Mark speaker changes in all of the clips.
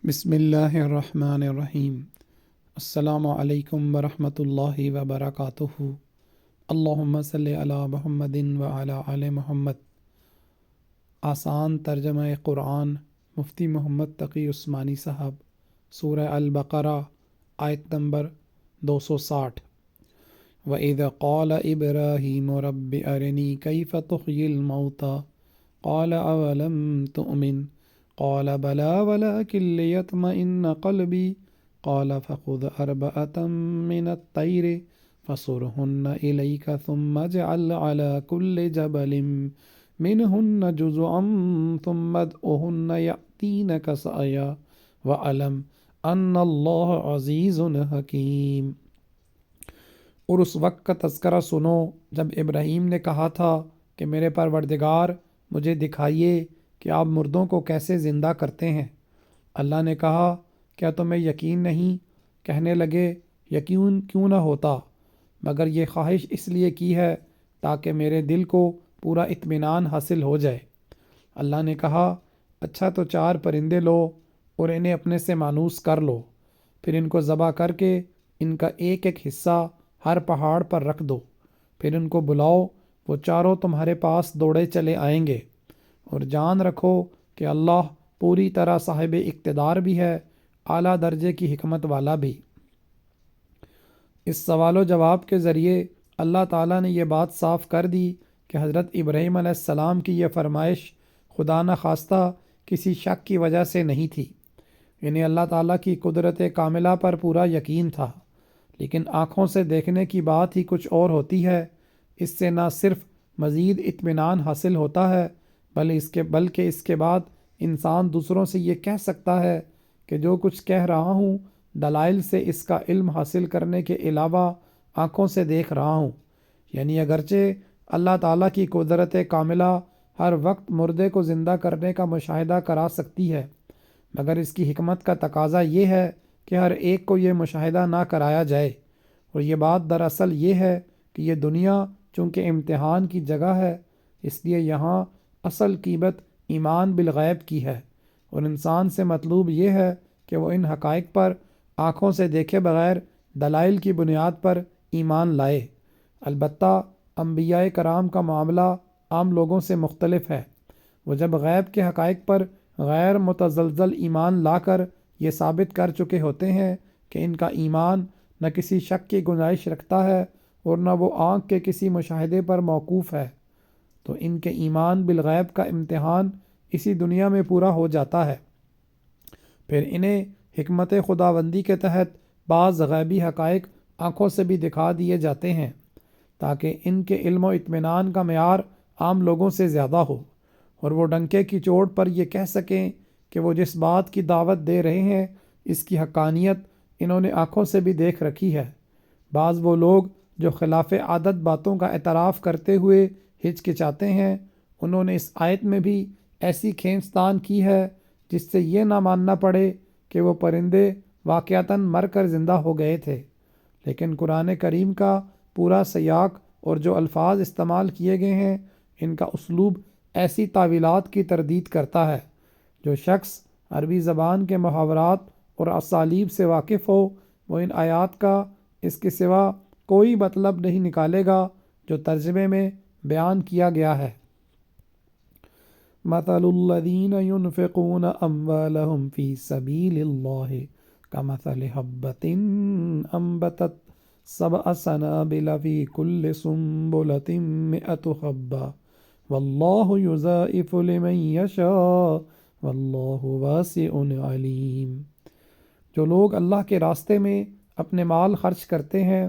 Speaker 1: بسم اللہ الرحمن الرحیم۔ السلام علیکم ورحمۃ اللہ وبرکاتہ۔ اللہم صلی علی محمد وعلی آل محمد۔ آسان ترجمہ قرآن مفتی محمد تقی عثمانی صاحب، سورہ البقرہ، آیت نمبر 260۔ وَإِذْ قَالَ إِبْرَاهِيمُ رَبِّ أَرِنِي كَيْفَ تُحْيِي الْمَوْتَى قَالَ أَوَلَمْ تُؤْمِنْ قال بلى ولكن ليطمئن قلبي قال فخذ أربعة من الطير فصرهن إليك ثم اجعل على كل جبل منهن جزءا ثم ادعهن يأتينك سعيا واعلم أن الله عزيز حكيم۔ اور اس وقت کا تذکرہ سنو جب ابراہیم نے کہا تھا کہ میرے پروردگار مجھے دکھائیے کہ آپ مردوں کو کیسے زندہ کرتے ہیں۔ اللہ نے کہا کیا تمہیں یقین نہیں؟ کہنے لگے یقین کیوں نہ ہوتا، مگر یہ خواہش اس لیے کی ہے تاکہ میرے دل کو پورا اطمینان حاصل ہو جائے۔ اللہ نے کہا اچھا تو 4 پرندے لو اور انہیں اپنے سے مانوس کر لو، پھر ان کو ذبح کر کے ان کا ایک ایک حصہ ہر پہاڑ پر رکھ دو، پھر ان کو بلاؤ، وہ چاروں تمہارے پاس دوڑے چلے آئیں گے، اور جان رکھو کہ اللہ پوری طرح صاحب اقتدار بھی ہے، اعلیٰ درجے کی حکمت والا بھی۔ اس سوال و جواب کے ذریعے اللہ تعالیٰ نے یہ بات صاف کر دی کہ حضرت ابراہیم علیہ السلام کی یہ فرمائش خدا نخواستہ کسی شک کی وجہ سے نہیں تھی، انہیں اللہ تعالیٰ کی قدرت کاملہ پر پورا یقین تھا، لیکن آنکھوں سے دیکھنے کی بات ہی کچھ اور ہوتی ہے۔ اس سے نہ صرف مزید اطمینان حاصل ہوتا ہے بلکہ اس کے بعد انسان دوسروں سے یہ کہہ سکتا ہے کہ جو کچھ کہہ رہا ہوں دلائل سے اس کا علم حاصل کرنے کے علاوہ آنکھوں سے دیکھ رہا ہوں۔ یعنی اگرچہ اللہ تعالیٰ کی قدرت کاملہ ہر وقت مردے کو زندہ کرنے کا مشاہدہ کرا سکتی ہے، مگر اس کی حکمت کا تقاضا یہ ہے کہ ہر ایک کو یہ مشاہدہ نہ کرایا جائے، اور یہ بات دراصل یہ ہے کہ یہ دنیا چونکہ امتحان کی جگہ ہے، اس لیے یہاں اصل قیمت ایمان بالغیب کی ہے، اور انسان سے مطلوب یہ ہے کہ وہ ان حقائق پر آنکھوں سے دیکھے بغیر دلائل کی بنیاد پر ایمان لائے۔ البتہ انبیاء کرام کا معاملہ عام لوگوں سے مختلف ہے، وہ جب غیب کے حقائق پر غیر متزلزل ایمان لا کر یہ ثابت کر چکے ہوتے ہیں کہ ان کا ایمان نہ کسی شک کی گنجائش رکھتا ہے اور نہ وہ آنکھ کے کسی مشاہدے پر موقوف ہے، تو ان کے ایمان بالغیب کا امتحان اسی دنیا میں پورا ہو جاتا ہے۔ پھر انہیں حکمت خداوندی کے تحت بعض غیبی حقائق آنکھوں سے بھی دکھا دیے جاتے ہیں تاکہ ان کے علم و اطمینان کا معیار عام لوگوں سے زیادہ ہو، اور وہ ڈنکے کی چوٹ پر یہ کہہ سکیں کہ وہ جس بات کی دعوت دے رہے ہیں اس کی حقانیت انہوں نے آنکھوں سے بھی دیکھ رکھی ہے۔ بعض وہ لوگ جو خلاف عادت باتوں کا اعتراف کرتے ہوئے ہچکچاتے ہیں، انہوں نے اس آیت میں بھی ایسی کھینچتان کی ہے جس سے یہ نہ ماننا پڑے کہ وہ پرندے واقعتاً مر کر زندہ ہو گئے تھے، لیکن قرآن کریم کا پورا سیاق اور جو الفاظ استعمال کیے گئے ہیں ان کا اسلوب ایسی تعویلات کی تردید کرتا ہے۔ جو شخص عربی زبان کے محاورات اور اسالیب سے واقف ہو وہ ان آیات کا اس کے سوا کوئی مطلب نہیں نکالے گا جو ترجمے میں بیان کیا گیا ہے۔ مثل الذین ينفقون اموالهم فی سبیل اللہ کمثل حبۃ انبتت 7 سنابل فی کل سنبلۃ 100 حبۃ واللہ یضاعف لمن یشاء واللہ واسع علیم۔ جو لوگ اللہ کے راستے میں اپنے مال خرچ کرتے ہیں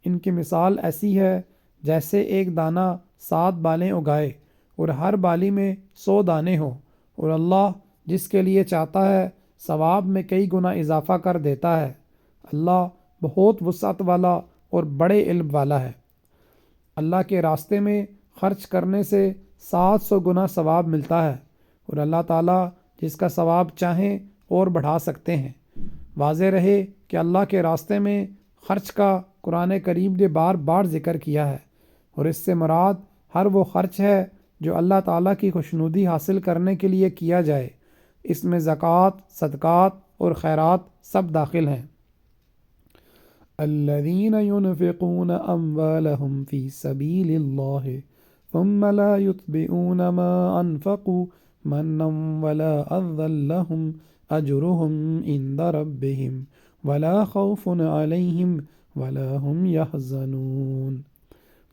Speaker 1: ان کی مثال ایسی ہے جیسے ایک دانہ 7 بالیں اگائے اور ہر بالی میں 100 دانے ہوں، اور اللہ جس کے لیے چاہتا ہے ثواب میں کئی گنا اضافہ کر دیتا ہے۔ اللہ بہت وسعت والا اور بڑے علم والا ہے۔ اللہ کے راستے میں خرچ کرنے سے 700 گنا ثواب ملتا ہے، اور اللہ تعالیٰ جس کا ثواب چاہیں اور بڑھا سکتے ہیں۔ واضح رہے کہ اللہ کے راستے میں خرچ کا قرآن کریم نے بار بار ذکر کیا ہے، اور اس سے مراد ہر وہ خرچ ہے جو اللہ تعالیٰ کی خوشنودی حاصل کرنے کے لیے کیا جائے۔ اس میں زکوٰۃ، صدقات اور خیرات سب داخل ہیں۔ الذين ينفقون أموالهم في سبيل الله ثم لا يتبعون ما أنفقوا منا ولا أذى لهم أجرهم عند ربهم ولا خوف عليهم ولا هم يحزنون۔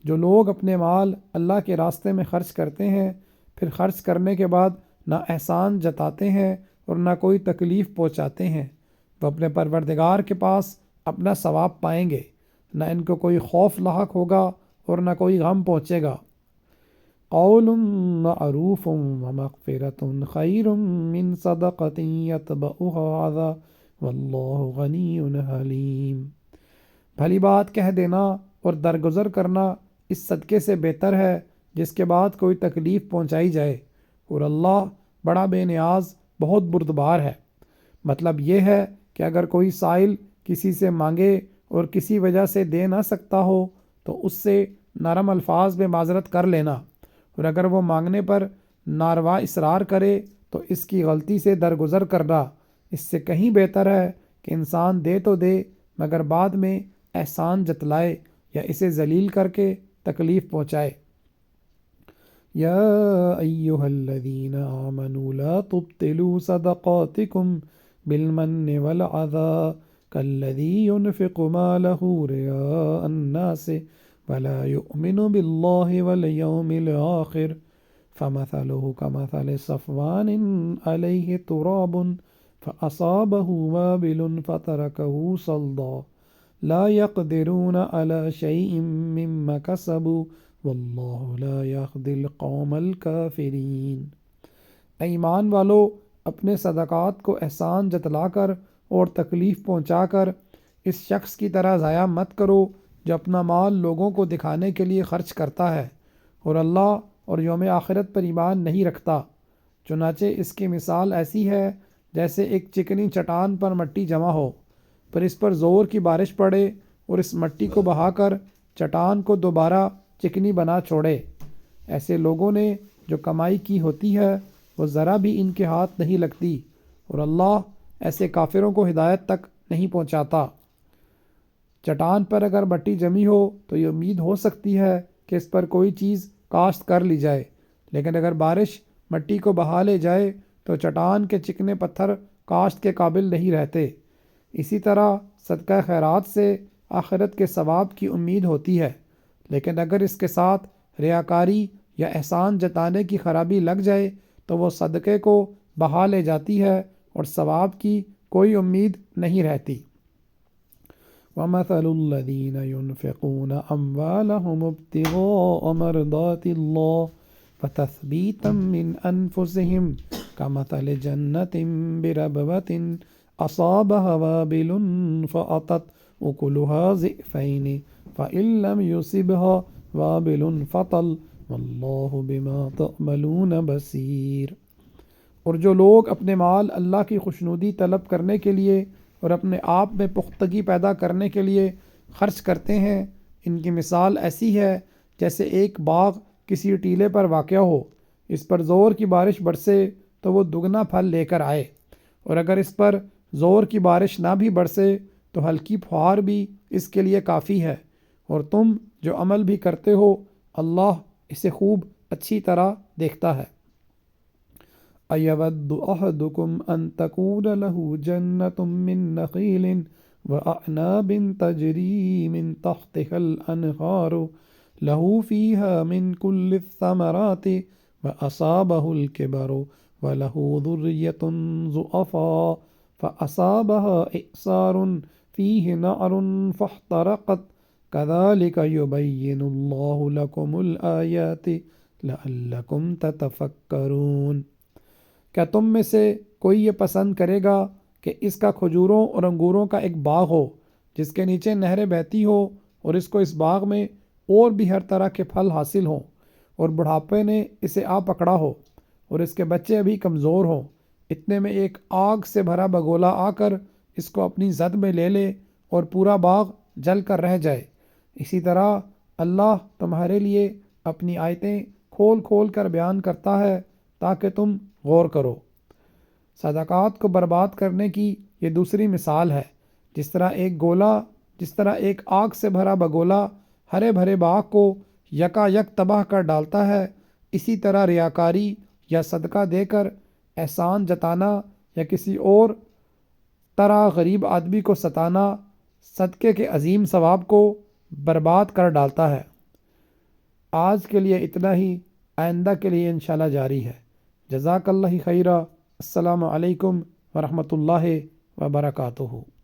Speaker 1: جو لوگ اپنے مال اللہ کے راستے میں خرچ کرتے ہیں، پھر خرچ کرنے کے بعد نہ احسان جتاتے ہیں اور نہ کوئی تکلیف پہنچاتے ہیں، وہ اپنے پروردگار کے پاس اپنا ثواب پائیں گے، نہ ان کو کوئی خوف لاحق ہوگا اور نہ کوئی غم پہنچے گا۔ قول معروف ومغفرۃ خیر من صدقۃ یتبعها اذی واللہ غنی حلیم۔ بھلی بات کہہ دینا اور درگزر کرنا اس صدقے سے بہتر ہے جس کے بعد کوئی تکلیف پہنچائی جائے، اور اللہ بڑا بے نیاز بہت بردبار ہے۔ مطلب یہ ہے کہ اگر کوئی سائل کسی سے مانگے اور کسی وجہ سے دے نہ سکتا ہو تو اس سے نرم الفاظ میں معذرت کر لینا، اور اگر وہ مانگنے پر ناروا اصرار کرے تو اس کی غلطی سے درگزر کرنا اس سے کہیں بہتر ہے کہ انسان دے تو دے مگر بعد میں احسان جتلائے یا اسے ذلیل کر کے تکلیف پہنچائے۔ یا ایہا الذین آمنوا لا تبطلوا صدقاتکم بالمن والعذی کالذی ینفق مالہ رئاء الناس ولا یؤمن باللہ والیوم الآخر فمثلہ کمثل صفوان علیہ تراب فأصابہ وابل فترکہ صلدا لا يقدرون على شيء مما كسبوا واللہ لا يهدي القوم الكافرین۔ اے ایمان والو، اپنے صدقات کو احسان جتلا کر اور تکلیف پہنچا کر اس شخص کی طرح ضائع مت کرو جو اپنا مال لوگوں کو دکھانے کے لیے خرچ کرتا ہے اور اللہ اور یوم آخرت پر ایمان نہیں رکھتا۔ چنانچہ اس کی مثال ایسی ہے جیسے ایک چکنی چٹان پر مٹی جمع ہو، پھر اس پر زور کی بارش پڑے اور اس مٹی کو بہا کر چٹان کو دوبارہ چکنی بنا چھوڑے۔ ایسے لوگوں نے جو کمائی کی ہوتی ہے وہ ذرا بھی ان کے ہاتھ نہیں لگتی، اور اللہ ایسے کافروں کو ہدایت تک نہیں پہنچاتا۔ چٹان پر اگر مٹی جمی ہو تو یہ امید ہو سکتی ہے کہ اس پر کوئی چیز کاشت کر لی جائے، لیکن اگر بارش مٹی کو بہا لے جائے تو چٹان کے چکنے پتھر کاشت کے قابل نہیں رہتے۔ اسی طرح صدقہ خیرات سے آخرت کے ثواب کی امید ہوتی ہے، لیکن اگر اس کے ساتھ ریاکاری یا احسان جتانے کی خرابی لگ جائے تو وہ صدقے کو بہا لے جاتی ہے اور ثواب کی کوئی امید نہیں رہتی۔ وَمَثَلُ الَّذِينَ يُنْفِقُونَ أَمْوَالَهُمُ ابْتِغَاءَ مَرْضَاتِ اللَّهِ وَتَثْبِيتًا مِّنْ أَنفُسِهِمْ كَمَثَلِ جَنَّةٍ بِرَبْوَةٍ أَصَابَهَا وَابِلٌ فَأَتَتْ أُكُلُهَا ضِعْفَيْنِ فَإِن لَّمْ يُصِبْهَا وَابِلٌ فَطَلْ وَاللَّهُ بِمَا تَعْمَلُونَ بَصِيرٌ۔ اور جو لوگ اپنے مال اللہ کی خوشنودی طلب کرنے کے لیے اور اپنے آپ میں پختگی پیدا کرنے کے لیے خرچ کرتے ہیں، ان کی مثال ایسی ہے جیسے ایک باغ کسی ٹیلے پر واقع ہو، اس پر زور کی بارش برسے تو وہ دگنا پھل لے کر آئے، اور اگر اس پر زور کی بارش نہ بھی برسے تو ہلکی پھوار بھی اس کے لیے کافی ہے، اور تم جو عمل بھی کرتے ہو اللہ اسے خوب اچھی طرح دیکھتا ہے۔ أَيَوَدُّ أَحَدُكُمْ أَن تَكُونَ لَهُ جَنَّةٌ مِّن نَخِيلٍ وَأَعْنَابٍ تَجْرِي مِن تَحْتِهَا الْأَنْهَارُ لَهُ فِيهَا مِن كُلِّ الثَّمَرَاتِ وَأَصَابَهُ الْكِبَرُ وَلَهُ ذُرِّيَّةٌ ضُعَفَاءُ فَأَصَابَهَا إِعْصَارٌ فِيهِ نَارٌ فَاحْتَرَقَتْ كَذَلِكَ يُبَيِّنُ اللَّهُ لَكُمُ الْآيَاتِ لَعَلَّكُمْ تَتَفَكَّرُونَ۔ کیا تم میں سے کوئی یہ پسند کرے گا کہ اس کا کھجوروں اور انگوروں کا ایک باغ ہو جس کے نیچے نہریں بہتی ہو، اور اس کو اس باغ میں اور بھی ہر طرح کے پھل حاصل ہوں، اور بڑھاپے نے اسے آ پکڑا ہو اور اس کے بچے ابھی کمزور ہوں، اتنے میں ایک آگ سے بھرا بگولا آ کر اس کو اپنی زد میں لے لے اور پورا باغ جل کر رہ جائے؟ اسی طرح اللہ تمہارے لیے اپنی آیتیں کھول کھول کر بیان کرتا ہے تاکہ تم غور کرو۔ صدقات کو برباد کرنے کی یہ دوسری مثال ہے۔ جس طرح ایک آگ سے بھرا بگولا ہرے بھرے باغ کو یکا یک تباہ کر ڈالتا ہے، اسی طرح ریاکاری یا صدقہ دے کر احسان جتانا یا کسی اور طرح غریب آدمی کو ستانا صدقے کے عظیم ثواب کو برباد کر ڈالتا ہے۔ آج کے لیے اتنا ہی، آئندہ کے لیے انشاءاللہ جاری ہے۔ جزاک اللہ خیرہ۔ السلام علیکم ورحمۃ اللہ وبرکاتہ۔